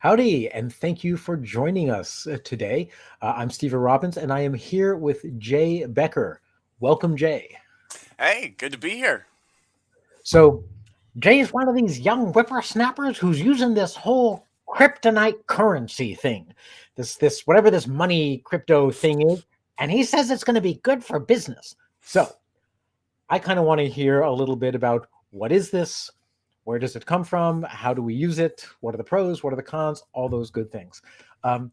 Howdy, and thank you for joining us today. I'm Stephen Robbins, and I am here with Jay Becker. Welcome, Jay. Hey, good to be here. So, Jay is one of these young whippersnappers who's using this whole kryptonite currency thing, this whatever this money crypto thing is, and he says it's going to be good for business. So, I kind of want to hear a little bit about what is this, where does it come from, how do we use it, what are the pros, what are the cons, all those good things. Um,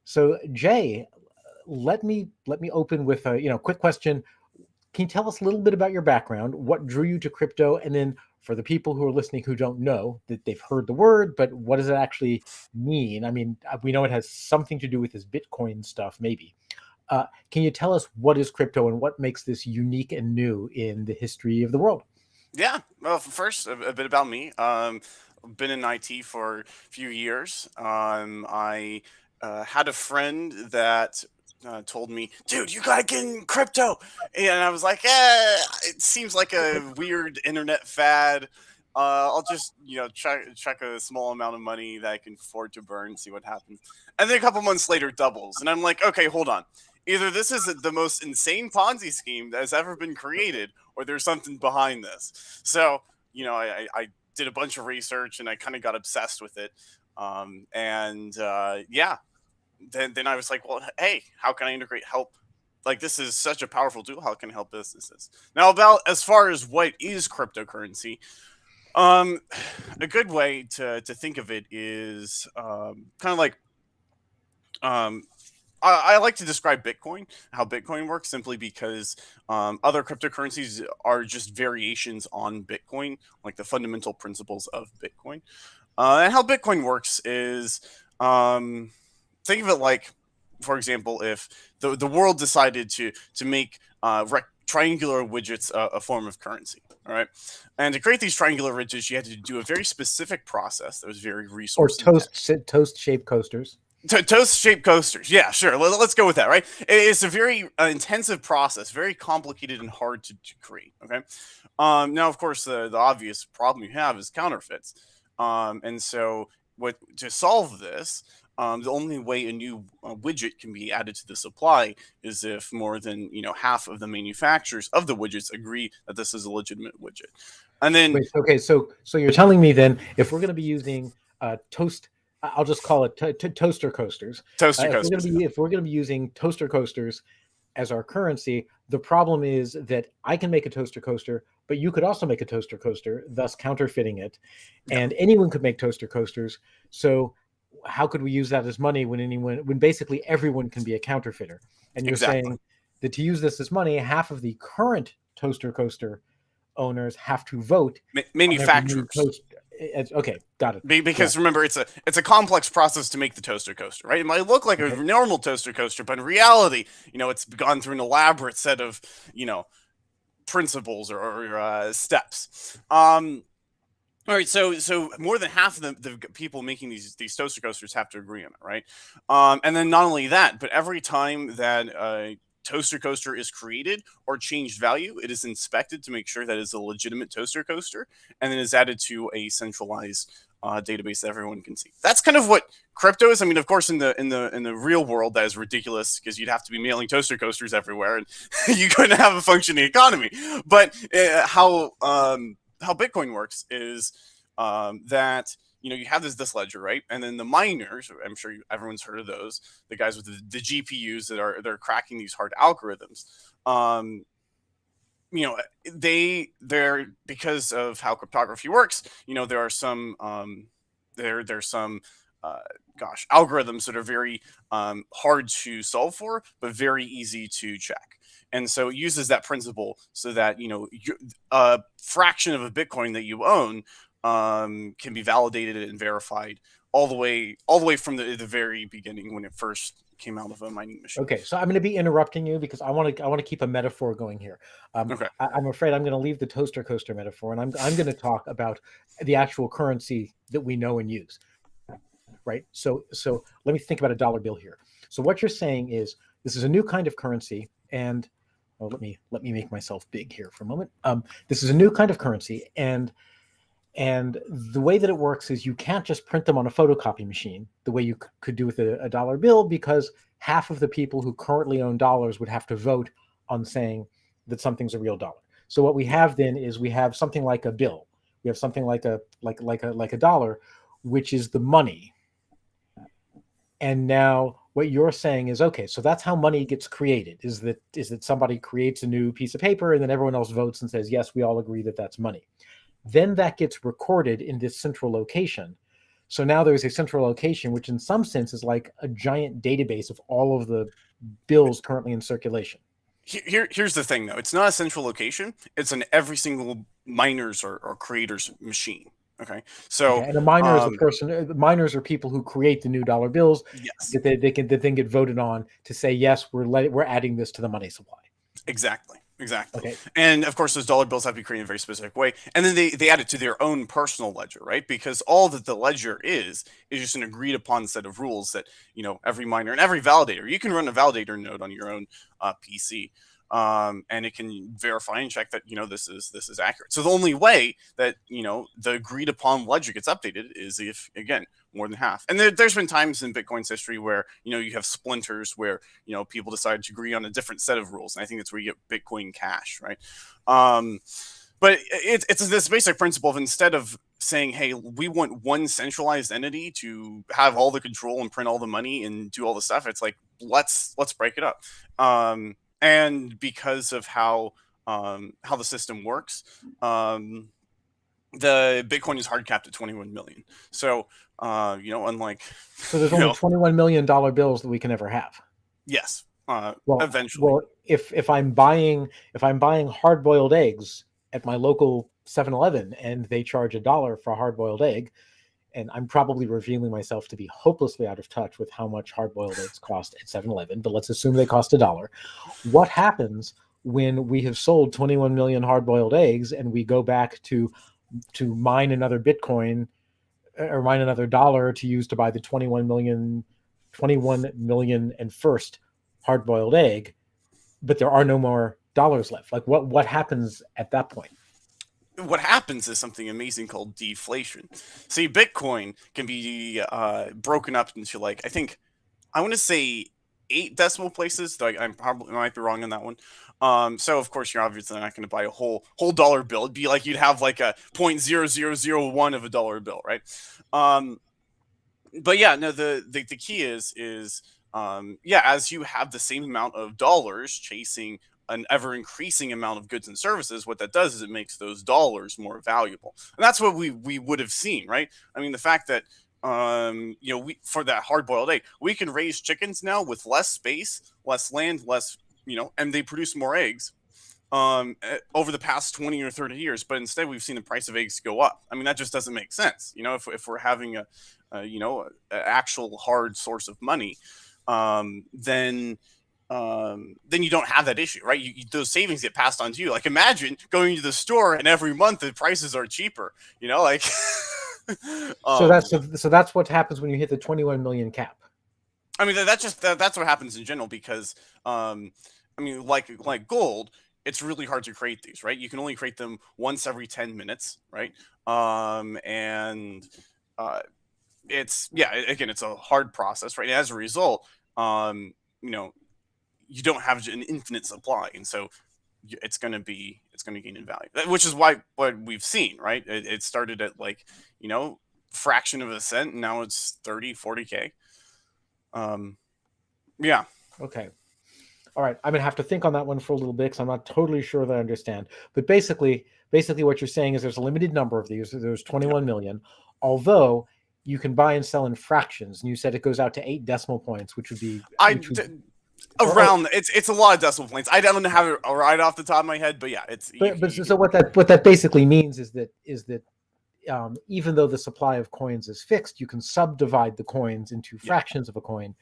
so Jay, let me open with a quick question. Can you tell us a little bit about your background, what drew you to crypto, and then for the people who are listening who don't know that they've heard the word, but what does it actually mean? I mean, we know it has something to do with this Bitcoin stuff, maybe. Can you tell us what is crypto and what makes this unique and new in the history of the world? Yeah, well, first, a bit about me. Been in IT for a few years. I had a friend that told me, dude, you gotta get in crypto. And I was like, it seems like a weird internet fad. I'll just, check a small amount of money that I can afford to burn, see what happens. And then a couple months later, doubles. And I'm like, okay, hold on. Either this is the most insane Ponzi scheme that has ever been created, or there's something behind this. So, I did a bunch of research and I kind of got obsessed with it. Yeah, then I was like, well, hey, how can I integrate help? Like, this is such a powerful tool. How can I help businesses? Now, about as far as what is cryptocurrency, um, a good way to think of it is kind of like um, I like to describe Bitcoin, how Bitcoin works, simply because other cryptocurrencies are just variations on Bitcoin, like the fundamental principles of Bitcoin. And how Bitcoin works is think of it like, for example, if the world decided to make triangular widgets a form of currency. All right. And to create these triangular widgets, you had to do a very specific process that was very Or resource intensive. toast shaped coasters? Toast shaped coasters. Yeah, sure. Let's go with that, right? It's a very intensive process, very complicated and hard to create. Okay. Now, of course, the obvious problem you have is counterfeits. And so, to solve this, the only way a new widget can be added to the supply is if more than half of the manufacturers of the widgets agree that this is a legitimate widget. And then Wait, okay, so you're telling me then if we're going to be using toast, I'll just call it toaster coasters. toaster If we're going coasters. to be if we're going to be using toaster coasters as our currency, the problem is that I can make a toaster coaster, but you could also make a toaster coaster, thus counterfeiting it, Yeah, and anyone could make toaster coasters. So how could we use that as money when basically everyone can be a counterfeiter? And you're exactly. saying that to use this as money, half of the current toaster coaster owners have to vote on every new Manufacturers. toast. Okay, got it. Yeah. Because remember, it's a complex process to make the toaster coaster, right? It might look like a Okay. normal toaster coaster, but in reality, it's gone through an elaborate set of you know principles or steps. All right, so more than half of the people making these toaster coasters have to agree on it, right? And then not only that, but every time that toaster coaster is created or changed value, it is inspected to make sure that it's a legitimate toaster coaster, and then is added to a centralized database that everyone can see. That's kind of what crypto is. I mean, of course, in the real world, that is ridiculous because you'd have to be mailing toaster coasters everywhere, and you couldn't have a functioning economy. But how Bitcoin works is that you have this ledger, right? And then the miners, I'm sure everyone's heard of those, the guys with the GPUs they're cracking these hard algorithms. Um, they're because of how cryptography works. There are some there's some uh, algorithms that are very hard to solve for, but very easy to check. And so it uses that principle so that a fraction of a Bitcoin that you own can be validated and verified all the way from the very beginning when it first came out of a mining machine. Okay, so I'm going to be interrupting you because I want to keep a metaphor going here. Okay. I'm afraid I'm going to leave the toaster coaster metaphor, and I'm going to talk about the actual currency that we know and use. Right. So let me think about a dollar bill here. So what you're saying is this is a new kind of currency, and let me make myself big here for a moment. This is a new kind of currency, and And the way that it works is you can't just print them on a photocopy machine the way you could do with a dollar bill, because half of the people who currently own dollars would have to vote on saying that something's a real dollar. So what we have then is we have something like a bill. We have something like a dollar, which is the money. And now what you're saying is, okay, so that's how money gets created, is that somebody creates a new piece of paper and then everyone else votes and says, yes, we all agree that that's money. Then that gets recorded in this central location. So now there's a central location, which in some sense is like a giant database of all of the bills currently in circulation. Here's the thing, though. It's not a central location. It's in every single miner's or creator's machine. Okay, so and a miner is the person. Miners are people who create the new dollar bills. Yes, that they can then get voted on to say, yes, we're adding this to the money supply. Exactly. Okay. And of course, those dollar bills have to be created in a very specific way. And then they add it to their own personal ledger, right? Because all that the ledger is just an agreed upon set of rules that, every miner and every validator, you can run a validator node on your own PC. And it can verify and check that, this is accurate. So the only way that, the agreed upon ledger gets updated is if, again, more than half. And there's been times in Bitcoin's history where, you have splinters where, people decide to agree on a different set of rules. And I think that's where you get Bitcoin Cash, right? But it's this basic principle of, instead of saying, hey, we want one centralized entity to have all the control and print all the money and do all the stuff, it's like, let's break it up. And because of how the system works, the Bitcoin is hard capped at 21 million. So, unlike, so there's only $21 million bills that we can ever have. Yes. Eventually. Well, if I'm buying hard-boiled eggs at my local 7-Eleven and they charge $1 for a hard-boiled egg, and I'm probably revealing myself to be hopelessly out of touch with how much hard-boiled eggs cost at 7-Eleven, but let's assume they cost $1. What happens when we have sold 21 million hard-boiled eggs and we go back to mine another Bitcoin or mine another dollar to use to buy the 21 million and first hard-boiled egg, but there are no more dollars left? Like what happens at that point? What happens is something amazing called deflation. See, Bitcoin can be broken up into, like, I want to say 8 decimal places. Like, I might be wrong on that one. So of course you're obviously not going to buy a whole dollar bill. It'd be like you'd have like a 0.0001 of a dollar bill, right? But yeah, no, the key is as you have the same amount of dollars chasing an ever increasing amount of goods and services, what that does is it makes those dollars more valuable. And that's what we would have seen, right? I mean, the fact that, we, for that hard boiled egg, we can raise chickens now with less space, less land, less, and they produce more eggs over the past 20 or 30 years. But instead we've seen the price of eggs go up. I mean, that just doesn't make sense. If we're having a actual hard source of money, then you don't have that issue, right? Those savings get passed on to you. Like, imagine going to the store and every month the prices are cheaper, like. So that's what happens when you hit the 21 million cap. I mean, that's what happens in general, because, like gold, it's really hard to create these, right? You can only create them once every 10 minutes, right? It's a hard process, right? And as a result, you don't have an infinite supply, and so it's going to gain in value, which is what we've seen, right? It started at, like, fraction of a cent, and now it's 30-40K. Yeah. Okay. All right. I'm gonna have to think on that one for a little bit because I'm not totally sure that I understand. But basically what you're saying is there's a limited number of these. There's 21 million, although you can buy and sell in fractions, and you said it goes out to 8 decimal points, which would be around. It's a lot of decimal points. I don't have it right off the top of my head, but yeah, it's. So what that basically means is that even though the supply of coins is fixed, you can subdivide the coins into fractions of a coin,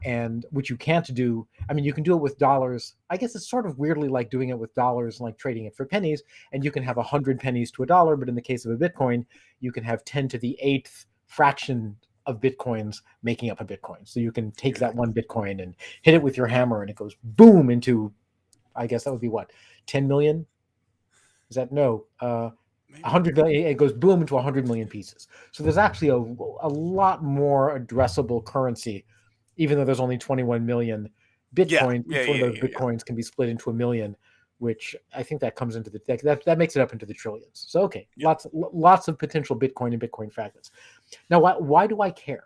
and which you can't do. I mean, you can do it with dollars. I guess it's sort of weirdly like doing it with dollars, like trading it for pennies, and you can have 100 pennies to $1. But in the case of a Bitcoin, you can have 10 to the 8th fraction of Bitcoins making up a Bitcoin. So you can take that one Bitcoin and hit it with your hammer, and it goes boom into, I guess that would be what, 10 million? Is that no? maybe. 100 million, it goes boom into 100 million pieces. So there's actually a lot more addressable currency, even though there's only 21 million Bitcoin. Each one of those Bitcoins can be split into a million, which I think that comes into the that makes it up into the trillions. So okay, lots of potential Bitcoin and Bitcoin fragments. Now, why do I care?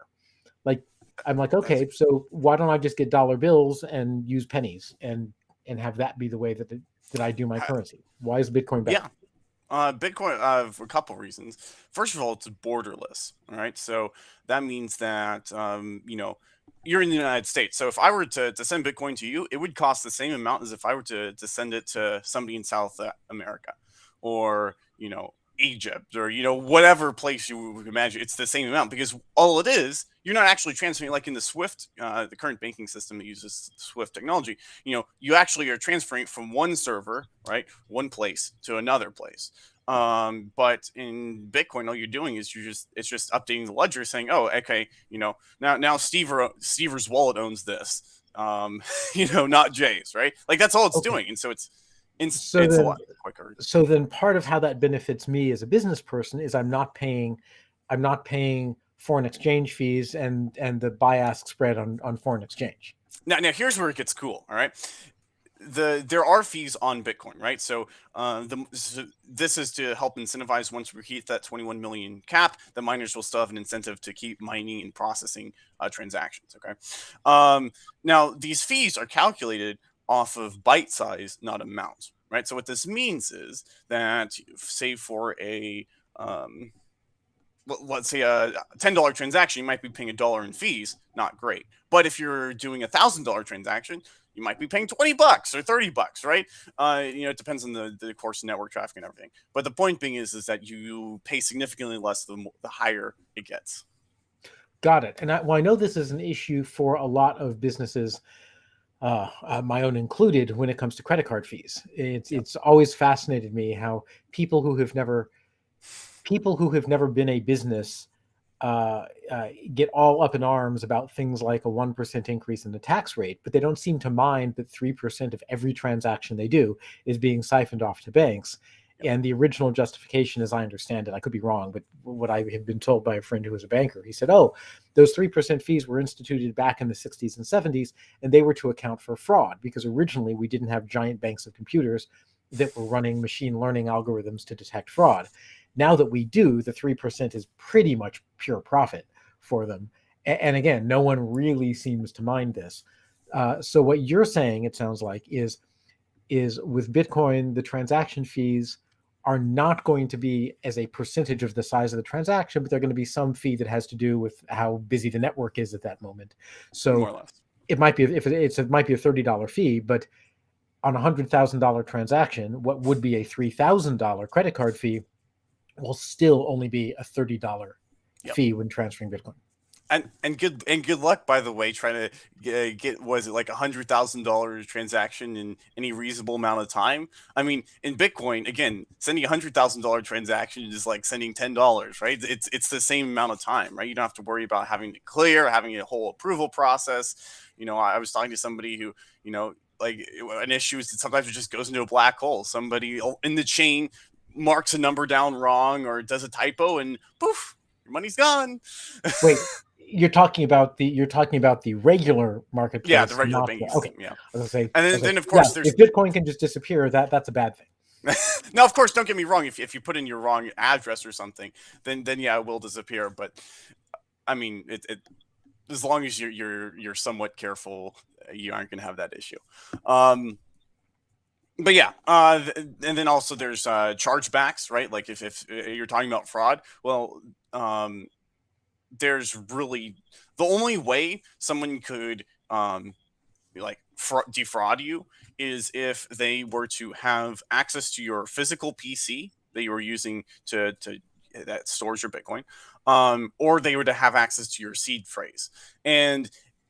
Like, I'm like, okay, so why don't I just get dollar bills and use pennies and have that be the way that I do my currency? Why is Bitcoin better? Yeah. Bitcoin, for a couple reasons. First of all, it's borderless. All right, so that means that you're in the United States. So if I were to send Bitcoin to you, it would cost the same amount as if I were to send it to somebody in South America, or Egypt, or whatever place you would imagine. It's the same amount, because all it is, you're not actually transferring, like in the Swift, the current banking system that uses Swift technology. You actually are transferring it from one server, right, one place to another place. But in Bitcoin, all you're doing is it's just updating the ledger, saying, oh, okay, now Stever's wallet owns this, not Jay's, right? Like, that's all it's doing, and so it's a lot quicker. So then part of how that benefits me as a business person is I'm not paying foreign exchange fees and the buy-ask spread on foreign exchange. Now here's where it gets cool. All right, there are fees on Bitcoin, right? So this is to help incentivize, once we hit that 21 million cap, the miners will still have an incentive to keep mining and processing transactions. Okay, now these fees are calculated off of byte size, not amount, right? So what this means is that, say for a let's say a $10 transaction, you might be paying $1 in fees. Not great. But if you're doing $1,000 transaction, you might be paying $20 or $30, right? It depends on the course of network traffic and everything. But the point being is that you pay significantly less the higher it gets. Got it. And I know this is an issue for a lot of businesses, my own included, when it comes to credit card fees. It's always fascinated me how people who have never been a business get all up in arms about things like a 1% increase in the tax rate, but they don't seem to mind that 3% of every transaction they do is being siphoned off to banks. And the original justification, as I understand it, I could be wrong, but what I have been told by a friend who was a banker, he said, oh, those 3% fees were instituted back in the 60s and 70s, and they were to account for fraud, because originally we didn't have giant banks of computers that were running machine learning algorithms to detect fraud. Now that we do, the 3% is pretty much pure profit for them. And again, no one really seems to mind this. So what you're saying, it sounds like, is with Bitcoin, the transaction fees are not going to be as a percentage of the size of the transaction, but they're going to be some fee that has to do with how busy the network is at that moment. So more or less, it might be, it might be a $30 fee, but on a $100,000 transaction, what would be a $3,000 credit card fee will still only be a $30 fee when transferring Bitcoin. And good luck, by the way, trying to get, was it like $100,000 transaction in any reasonable amount of time? I mean, in Bitcoin, again, sending $100,000 transaction is like sending $10, right? It's the same amount of time, right? You don't have to worry about having to clear, having a whole approval process. I was talking to somebody who, like, an issue is that sometimes it just goes into a black hole. Somebody in the chain marks a number down wrong or does a typo, and poof, your money's gone. Wait, you're talking about the regular marketplace? Yeah, the regular banking system. Yeah, I was gonna say, and then of course, if Bitcoin can just disappear, that's a bad thing. Now, of course, don't get me wrong. If you put in your wrong address or something, then yeah, it will disappear. But I mean, it as long as you're somewhat careful, you aren't going to have that issue. But yeah, and then also there's chargebacks, right? Like if you're talking about fraud, well, there's really, the only way someone could defraud you is if they were to have access to your physical PC that you were using to that stores your Bitcoin, or they were to have access to your seed phrase. And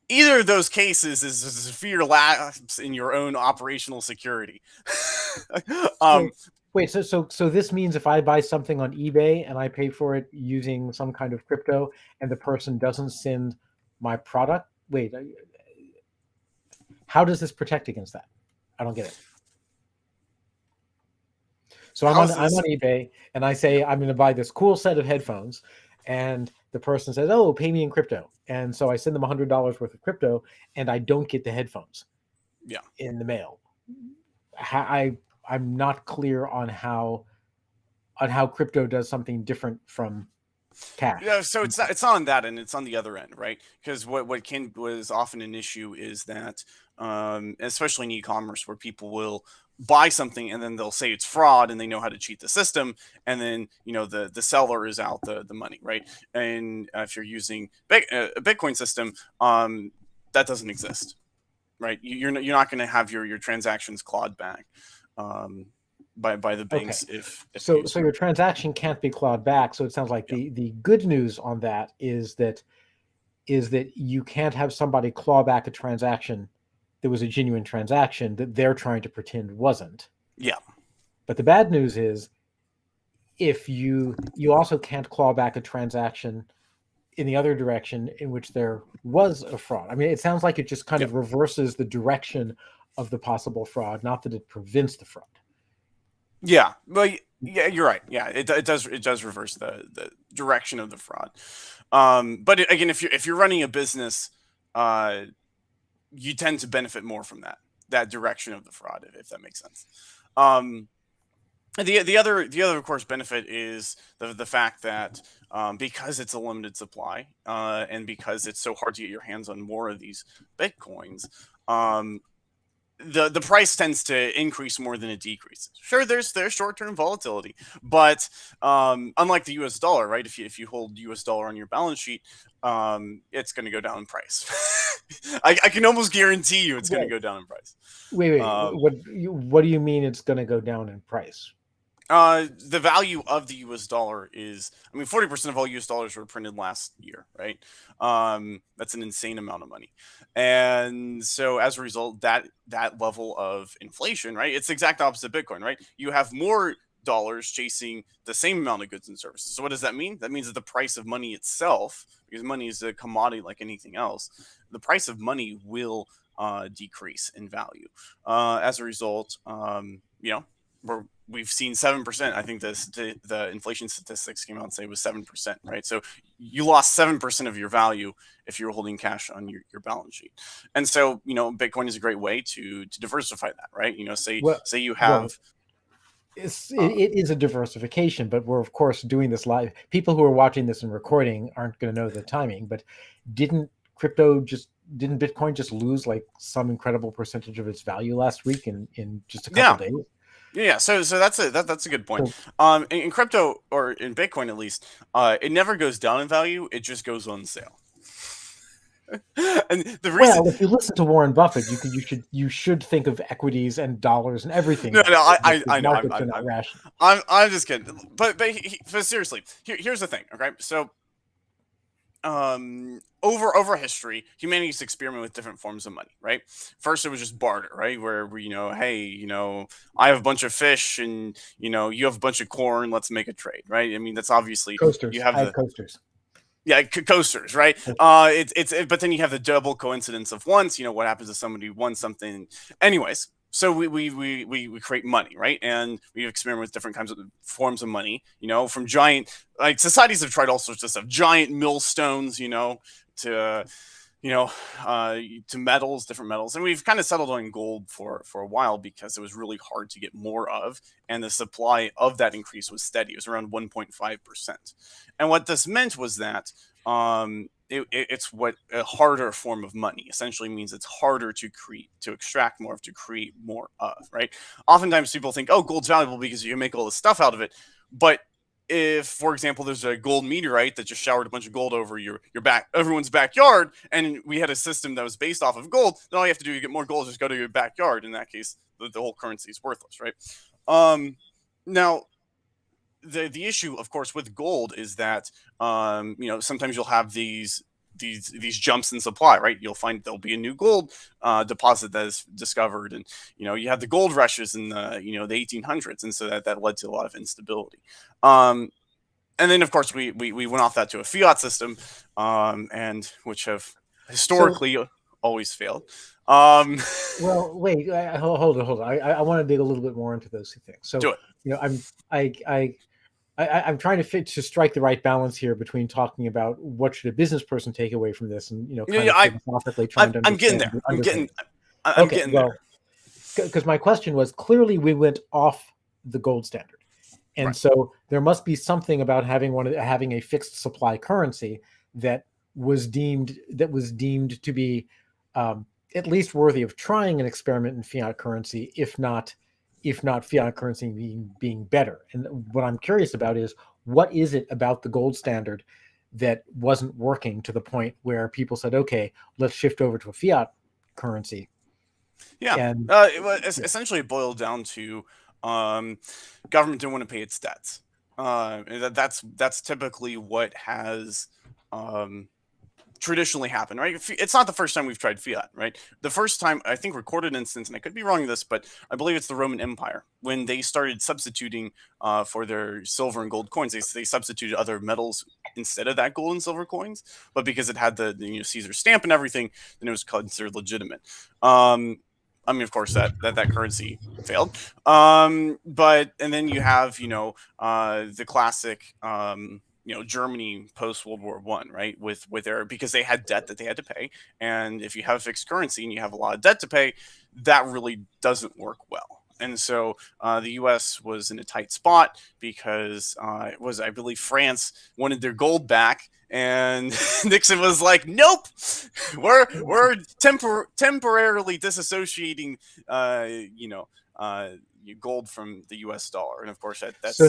either of those cases is a severe lapse in your own operational security. Wait, so this means if I buy something on eBay and I pay for it using some kind of crypto, and the person doesn't send my product, how does this protect against that? I don't get it. So I'm on eBay and I say I'm going to buy this cool set of headphones, and the person says, "Oh, pay me in crypto." And so I send them $100 worth of crypto, and I don't get the headphones in the mail. I'm not clear on how crypto does something different from cash. Yeah, so it's on that end, it's on the other end, right? Because what is often an issue is that, especially in e-commerce, where people will buy something and then they'll say it's fraud, and they know how to cheat the system, and then the seller is out the money, right? And if you're using a Bitcoin system, that doesn't exist, right? You're not going to have your transactions clawed back. By the banks. Okay. If so your transaction can't be clawed back. So it sounds like the good news on that is that you can't have somebody claw back a transaction that was a genuine transaction that they're trying to pretend wasn't. Yeah. But the bad news is, if you also can't claw back a transaction in the other direction in which there was a fraud. I mean, it sounds like it just kind of reverses the direction of the possible fraud, not that it prevents the fraud. Yeah, well, yeah, you're right. Yeah, it does reverse the direction of the fraud. But again, if you're running a business, you tend to benefit more from that direction of the fraud, if that makes sense. The other of course benefit is the fact that, because it's a limited supply, and because it's so hard to get your hands on more of these bitcoins, the price tends to increase more than it decreases. Sure, there's short-term volatility, but unlike the U.S. dollar, right? If you hold U.S. dollar on your balance sheet, it's going to go down in price. I can almost guarantee you it's going to go down in price. Wait. What do you mean it's going to go down in price? The value of the U.S. dollar is, 40% of all U.S. dollars were printed last year, right? That's an insane amount of money. And so as a result, that level of inflation, right? It's the exact opposite of Bitcoin, right? You have more dollars chasing the same amount of goods and services. So what does that mean? That means that the price of money itself, because money is a commodity like anything else, the price of money will decrease in value. As a result, we've seen 7%. I think the inflation statistics came out and say it was 7%, right? So you lost 7% of your value if you're holding cash on your balance sheet. And so, Bitcoin is a great way to diversify that, right? Say you have. It is a diversification, but we're of course doing this live. People who are watching this and recording aren't going to know the timing, but didn't Bitcoin just lose like some incredible percentage of its value last week in just a couple days? Yeah, so that's a good point. In crypto, or in Bitcoin at least, it never goes down in value; it just goes on sale. And the reason, well, if you listen to Warren Buffett, you should think of equities and dollars and everything. No, I know. Markets are not rational. I'm just kidding. But seriously, here's the thing. Okay, so over history, humanity's experiment with different forms of money, right? First, it was just barter, right? Where hey, I have a bunch of fish and you have a bunch of corn. Let's make a trade, right? That's obviously coasters. You have coasters. Yeah, coasters, right? But then you have the double coincidence of once. What happens if somebody wants something? Anyways, so we create money, right? And we experiment with different kinds of forms of money. From giant, like, societies have tried all sorts of stuff, giant millstones, to metals, different metals. And we've kind of settled on gold for a while because it was really hard to get more of, and the supply of that increase was steady. It was around 1.5%. And what this meant was that it's what a harder form of money essentially means. It's harder to extract more of, to create more of, right? Oftentimes people think, oh, gold's valuable because you can make all this stuff out of it. But if, for example, there's a gold meteorite that just showered a bunch of gold over everyone's backyard, and we had a system that was based off of gold, then all you have to do to get more gold is just go to your backyard. In that case, the whole currency is worthless, right? Now, the issue, of course, with gold is that sometimes you'll have these jumps in supply, right? You'll find there'll be a new gold deposit that is discovered, and you have the gold rushes in the the 1800s, and so that led to a lot of instability. And then, of course, we went off that to a fiat system, and which have historically always failed. Well, wait, hold on. I want to dig a little bit more into those two things. So, Do it. I'm trying to strike the right balance here between talking about what should a business person take away from this, and kind of philosophically trying to I'm getting understand. there. I'm Okay, getting well, there. because my question was clearly we went off the gold standard, and Right. so there must be something about having a fixed supply currency that was deemed to be at least worthy of trying an experiment in fiat currency, if not fiat currency being better. And what I'm curious about is, what is it about the gold standard that wasn't working to the point where people said, okay, let's shift over to a fiat currency? Yeah. And Essentially it boiled down to government didn't want to pay its debts. That's typically what has traditionally happened, right? It's not the first time we've tried fiat, right? The first time, I think, recorded instance, and I could be wrong in this, but I believe it's the Roman Empire when they started substituting for their silver and gold coins. They substituted other metals instead of that gold and silver coins, but because it had the Caesar stamp and everything, then it was considered legitimate. I mean, of course, that currency failed. But and then you have the classic. Germany post World War I, right? With their, because they had debt that they had to pay, and if you have a fixed currency and you have a lot of debt to pay, that really doesn't work well. And so the U.S. was in a tight spot because it was, I believe, France wanted their gold back, and Nixon was like, "Nope, we're temporarily disassociating, gold from the U.S. dollar." And of course, that's so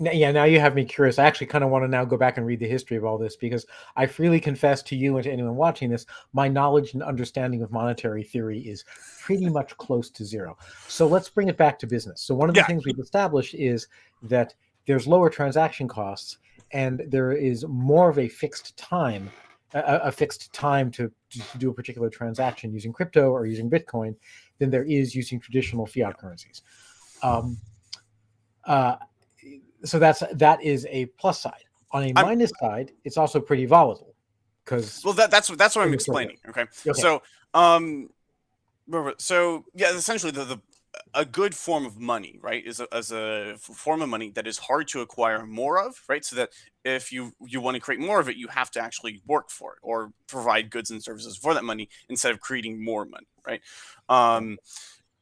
now you have me curious. I actually kind of want to now go back and read the history of all this, because I freely confess to you and to anyone watching this, my knowledge and understanding of monetary theory is pretty much close to zero. So let's bring it back to business. So one of the things we've established is that there's lower transaction costs, and there is more of a fixed time, to do a particular transaction using crypto or using Bitcoin than there is using traditional fiat currencies. So that is a plus side. On a minus side, it's also pretty volatile, because that's what I'm explaining. Okay. So essentially a good form of money, right, is a form of money that is hard to acquire more of, right? So that if you want to create more of it, you have to actually work for it or provide goods and services for that money instead of creating more money, right?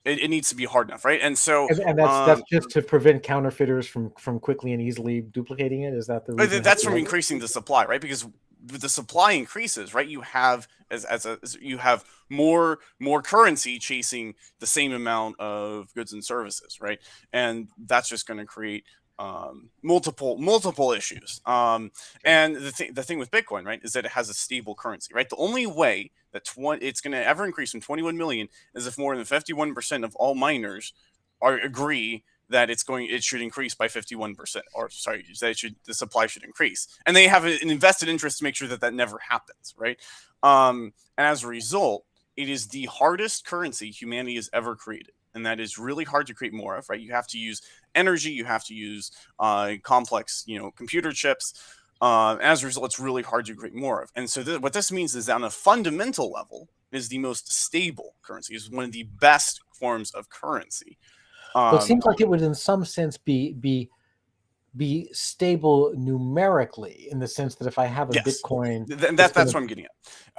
It needs to be hard enough, right? And so, and that's just to prevent counterfeiters from quickly and easily duplicating it. Is that the reason? That's from increasing the supply, right? Because the supply increases, right? You have you have more currency chasing the same amount of goods and services, right? And that's just going to create multiple issues. And the thing with Bitcoin, right, is that it has a stable currency, right? The only way that it's going to ever increase from 21 million is if more than 51% of all miners agree that it should increase by 51%, or sorry, the supply should increase, and they have an invested interest to make sure that never happens, right? And as a result, it is the hardest currency humanity has ever created, and that is really hard to create more of, right? You have to use energy, you have to use complex, computer chips. As a result, it's really hard to create more of. And so what this means is that on a fundamental level, it is the most stable currency. It's one of the best forms of currency. Well, it seems like it would, in some sense, be stable numerically, in the sense that if I have a Bitcoin, that's what I'm getting at.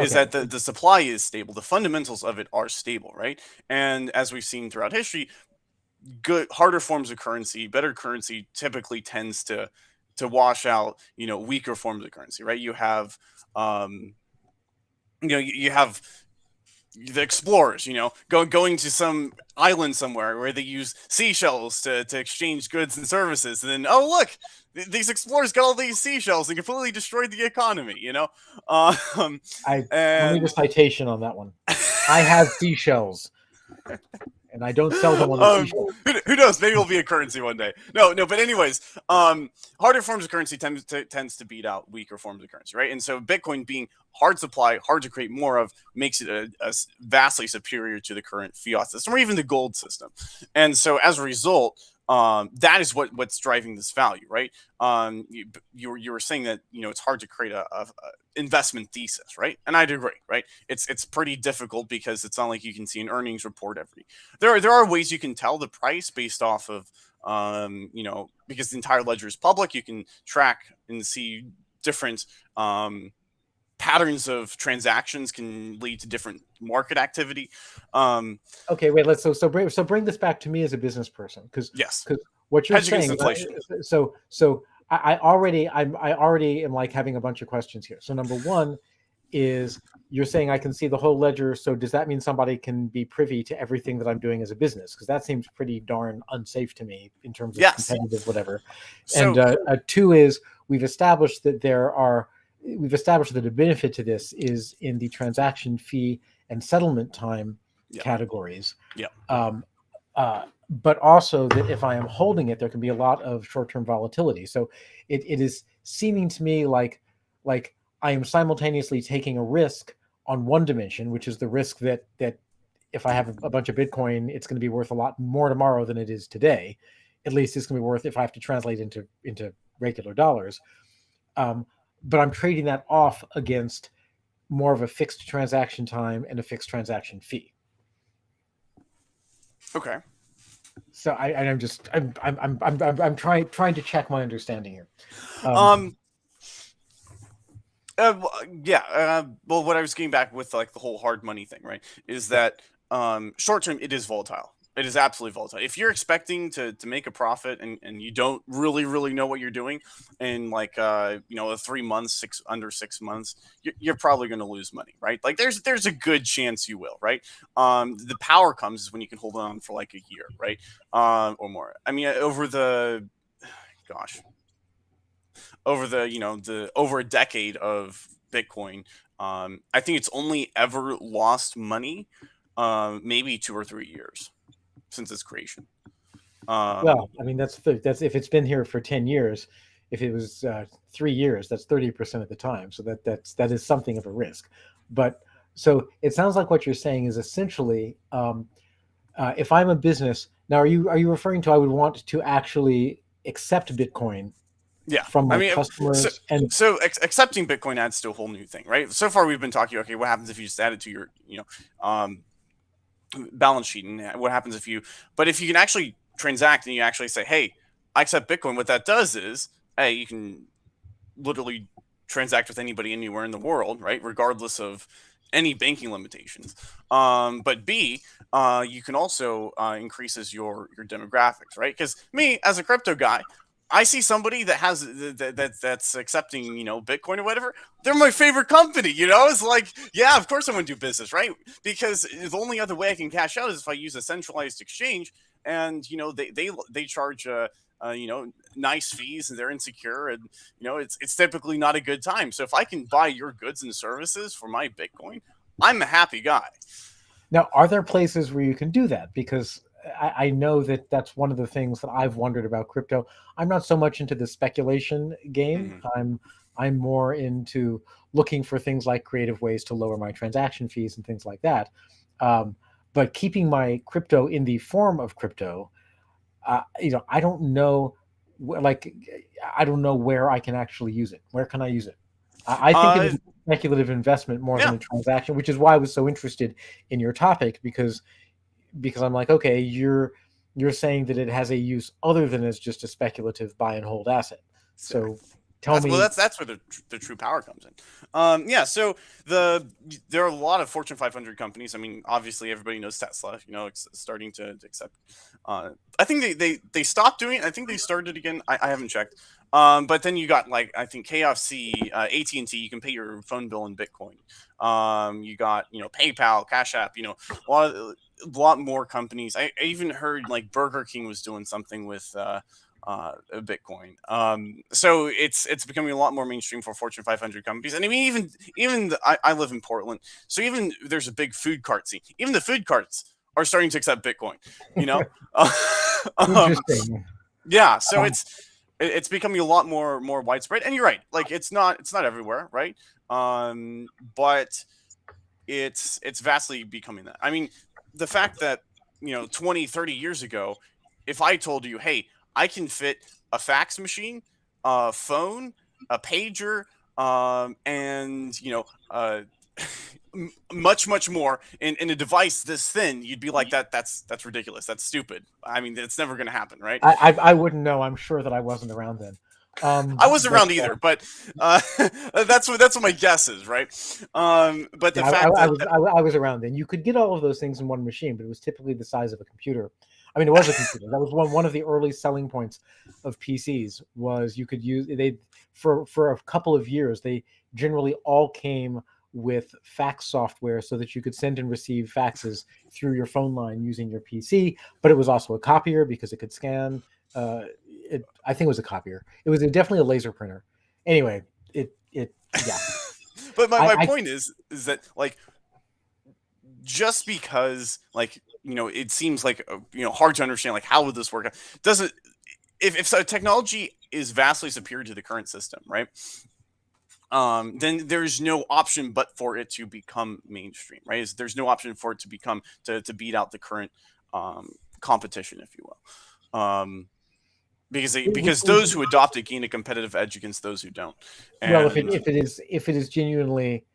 Is that the supply is stable, the fundamentals of it are stable, right? And as we've seen throughout history, harder forms of currency, better currency, typically tends to wash out weaker forms of currency, right? You have you have the explorers, going to some island somewhere where they use seashells to exchange goods and services, and then, oh look, these explorers got all these seashells and completely destroyed the economy. I need a citation on that one. I have seashells, and I don't sell them on the seashells. Who knows? Maybe it'll be a currency one day. No. But anyways, harder forms of currency tends to beat out weaker forms of currency, right? And so Bitcoin, being hard supply, hard to create more of, makes it a vastly superior to the current fiat system or even the gold system. And so as a result, That is what's driving this value, right? You were saying that it's hard to create a investment thesis, right? And I'd agree, right? It's pretty difficult because it's not like you can see an earnings report every. There are ways you can tell the price based off of because the entire ledger is public. You can track and see different patterns of transactions can lead to different market activity. Okay, wait. Let's so bring this back to me as a business person, because Yes, what you're hedge against saying. inflation. I already am like having a bunch of questions here. So number one is, you're saying I can see the whole ledger. So does that mean somebody can be privy to everything that I'm doing as a business? Because that seems pretty darn unsafe to me in terms of Yes. competitive whatever. So, And two is, we've established that the benefit to this is in the transaction fee and settlement time categories. Yeah. But also that if I am holding it, there can be a lot of short-term volatility. So it is seeming to me like I am simultaneously taking a risk on one dimension, which is the risk that if I have a bunch of Bitcoin, it's going to be worth a lot more tomorrow than it is today. At least it's going to be worth if I have to translate into regular dollars. But I'm trading that off against more of a fixed transaction time and a fixed transaction fee. Okay. So I'm trying to check my understanding here. Well, what I was getting back with like the whole hard money thing, right, is that short term it is volatile. It is absolutely volatile. If you're expecting to make a profit and you don't really know what you're doing in like 3 months, under 6 months, you're probably going to lose money, right? Like there's a good chance you will, right? The power comes when you can hold on for like a year, right? Or more. I mean, over a decade of Bitcoin, I think it's only ever lost money maybe 2 or 3 years since its creation. Well, I mean, that's if it's been here for 10 years. If it was 3 years, that's 30% of the time. So that is something of a risk. But so it sounds like what you're saying is essentially, if I'm a business now, are you referring to I would want to actually accept Bitcoin? Yeah, from my customers, so accepting Bitcoin adds to a whole new thing, right? So far, we've been talking. Okay, what happens if you just add it to your, balance sheet, and what happens if you can actually transact and you actually say, "Hey, I accept Bitcoin." What that does is, A, you can literally transact with anybody anywhere in the world, right, regardless of any banking limitations. But B, you can also increases your demographics, right? Because me as a crypto guy, I see somebody that has that's accepting, Bitcoin or whatever. They're my favorite company, It's like, yeah, of course I want to do business, right? Because the only other way I can cash out is if I use a centralized exchange, and they charge nice fees, and they're insecure, and it's typically not a good time. So if I can buy your goods and services for my Bitcoin, I'm a happy guy. Now, are there places where you can do that? Because I know that that's one of the things that I've wondered about crypto. I'm not so much into the speculation game. Mm-hmm. I'm more into looking for things like creative ways to lower my transaction fees and things like that. But keeping my crypto in the form of crypto, I don't know, I don't know where I can actually use it. Where can I use it? I think it is a speculative investment more than a transaction, which is why I was so interested in your topic, because I'm like, okay, you're saying that it has a use other than as just a speculative buy and hold asset. So tell me. Well, that's where the true power comes in. So there are a lot of Fortune 500 companies. I mean, obviously everybody knows Tesla. It's starting to accept. I think they stopped doing it. I think they started again. I haven't checked. But then you got like, I think KFC, AT&T. You can pay your phone bill in Bitcoin. You got PayPal, Cash App. A lot more companies. I even heard like Burger King was doing something with Bitcoin. So it's becoming a lot more mainstream for Fortune 500 companies. And I mean, I live in Portland, so even there's a big food cart scene. Even the food carts are starting to accept Bitcoin. Interesting. Yeah. So it's becoming a lot more widespread. And you're right. Like it's not everywhere, right? But it's vastly becoming that. I mean, the fact that 20, 30 years ago, if I told you, hey, I can fit a fax machine, a phone, a pager, and much more in a device this thin, you'd be like, that's ridiculous. That's stupid. I mean, it's never going to happen, right? I wouldn't know. I'm sure that I wasn't around then. I wasn't around either, but that's what my guess is, right? But the Yeah, fact that I was around then. You could get all of those things in one machine, but it was typically the size of a computer. I mean, it was a computer. That was one of the early selling points of PCs was you could use they for a couple of years. They generally all came with fax software so that you could send and receive faxes through your phone line using your PC. But it was also a copier because it could scan. I think it was a copier. It was definitely a laser printer. Anyway, yeah. But my point is that, like, just because, like, it seems like hard to understand, like, how would this work? Doesn't if so technology is vastly superior to the current system, right? Then there's no option but for it to become mainstream, right? There's no option for it to become to beat out the current competition, if you will. Because those who adopt it gain a competitive edge against those who don't. And, well, if it is genuinely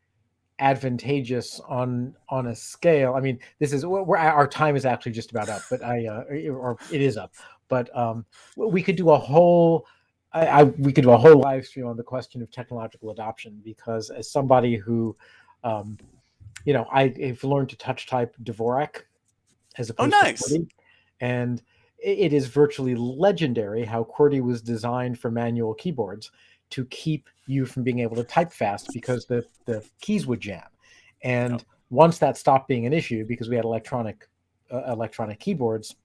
advantageous on a scale, I mean, this is where our time is actually just about up, but or it is up. But we could do a whole we could do a whole live stream on the question of technological adoption, because as somebody who I've learned to touch type Dvorak as opposed to QWERTY, and it is virtually legendary how QWERTY was designed for manual keyboards to keep you from being able to type fast because the keys would jam. And once that stopped being an issue because we had electronic keyboards,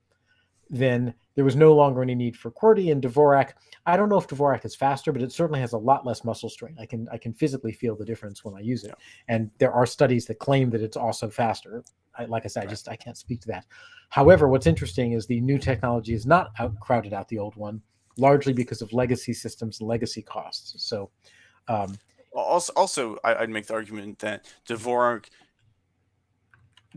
then there was no longer any need for QWERTY. And Dvorak, I don't know if Dvorak is faster, but it certainly has a lot less muscle strain. I can physically feel the difference when I use it. And there are studies that claim that it's also faster. Like I said, I can't speak to that. However, what's interesting is the new technology is not crowded out the old one, largely because of legacy systems and legacy costs. So, also, I'd make the argument that Dvorak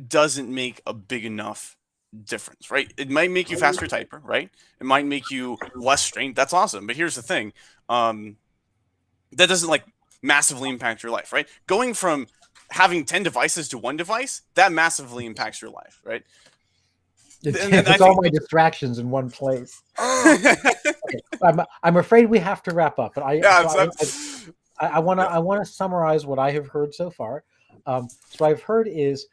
doesn't make a big enough difference, right? It might make you faster typer, right? It might make you less strained. That's awesome. But here's the thing, that doesn't like massively impact your life, right? Going from having 10 devices to one device, that massively impacts your life, right? It's all my distractions in one place. Okay. I'm afraid we have to wrap up, but I want to summarize what I have heard so far. So I've heard is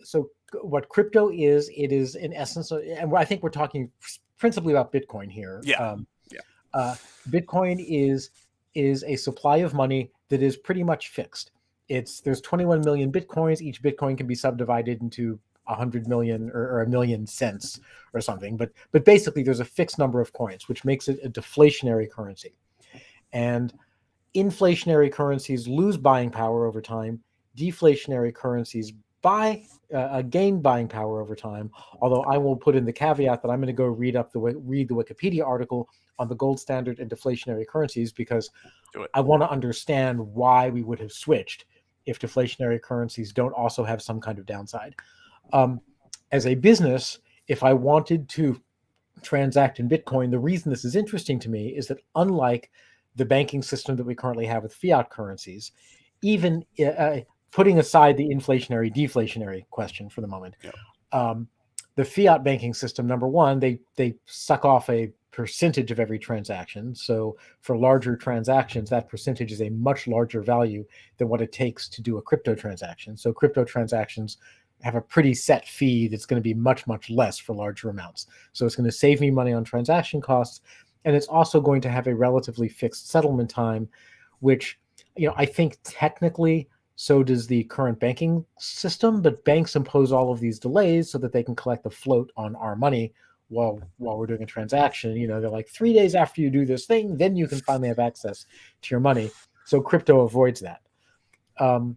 so what crypto is. It is in essence, and I think we're talking principally about Bitcoin here. Bitcoin is a supply of money that is pretty much fixed. There's 21 million Bitcoins. Each Bitcoin can be subdivided into 100 million or a million cents or something. But basically there's a fixed number of coins, which makes it a deflationary currency. And inflationary currencies lose buying power over time. Deflationary currencies gain buying power over time. Although I will put in the caveat that I'm going to go read the Wikipedia article on the gold standard and deflationary currencies, because I want to understand why we would have switched if deflationary currencies don't also have some kind of downside. As a business, if I wanted to transact in Bitcoin, the reason this is interesting to me is that unlike the banking system that we currently have with fiat currencies, even putting aside the inflationary deflationary question for the moment, the fiat banking system, number one, they suck off a percentage of every transaction. So for larger transactions, that percentage is a much larger value than what it takes to do a crypto transaction. So crypto transactions have a pretty set fee that's going to be much, much less for larger amounts. So it's going to save me money on transaction costs. And it's also going to have a relatively fixed settlement time, which, I think technically so does the current banking system, but banks impose all of these delays so that they can collect the float on our money while we're doing a transaction. They're like 3 days after you do this thing, then you can finally have access to your money. So crypto avoids that. And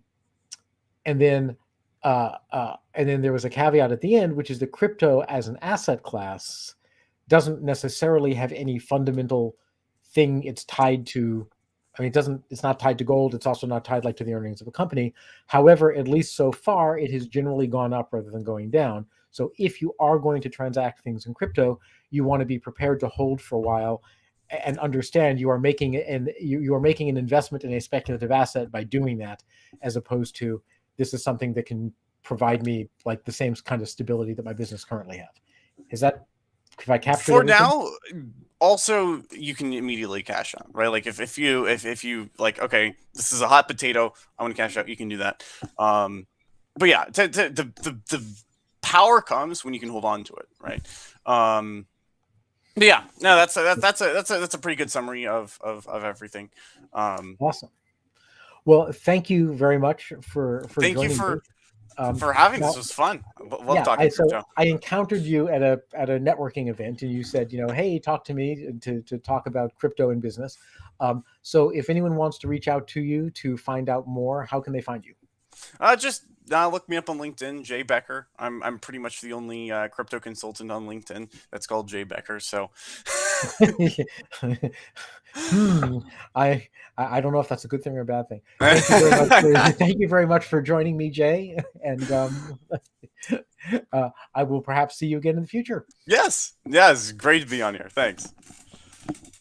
then there was a caveat at the end, which is that crypto as an asset class doesn't necessarily have any fundamental thing it's tied to. I mean, it's not tied to gold. It's also not tied to the earnings of a company. However, at least so far, it has generally gone up rather than going down. So if you are going to transact things in crypto, you want to be prepared to hold for a while and understand you are making an investment in a speculative asset by doing that, as opposed to this is something that can provide me like the same kind of stability that my business currently have. Is that, if I captured For everything? now, also you can immediately cash out, right? Like if you like, okay, this is a hot potato, I want to cash out, you can do that. But yeah, the power comes when you can hold on to it, right? But yeah, no, that's a pretty good summary of everything. Awesome. Well, thank you very much for Thank you joining me. for having this. Now, It was fun. Love yeah, talking so crypto. I encountered you at a networking event, and you said, hey, talk to me to talk about crypto and business. So if anyone wants to reach out to you to find out more, how can they find you? Just look me up on LinkedIn, Jay Becker. I'm pretty much the only crypto consultant on LinkedIn that's called Jay Becker. So, hmm. I don't know if that's a good thing or a bad thing. Thank you very much. Thank you very much for joining me, Jay. And I will perhaps see you again in the future. yes, great to be on here. Thanks.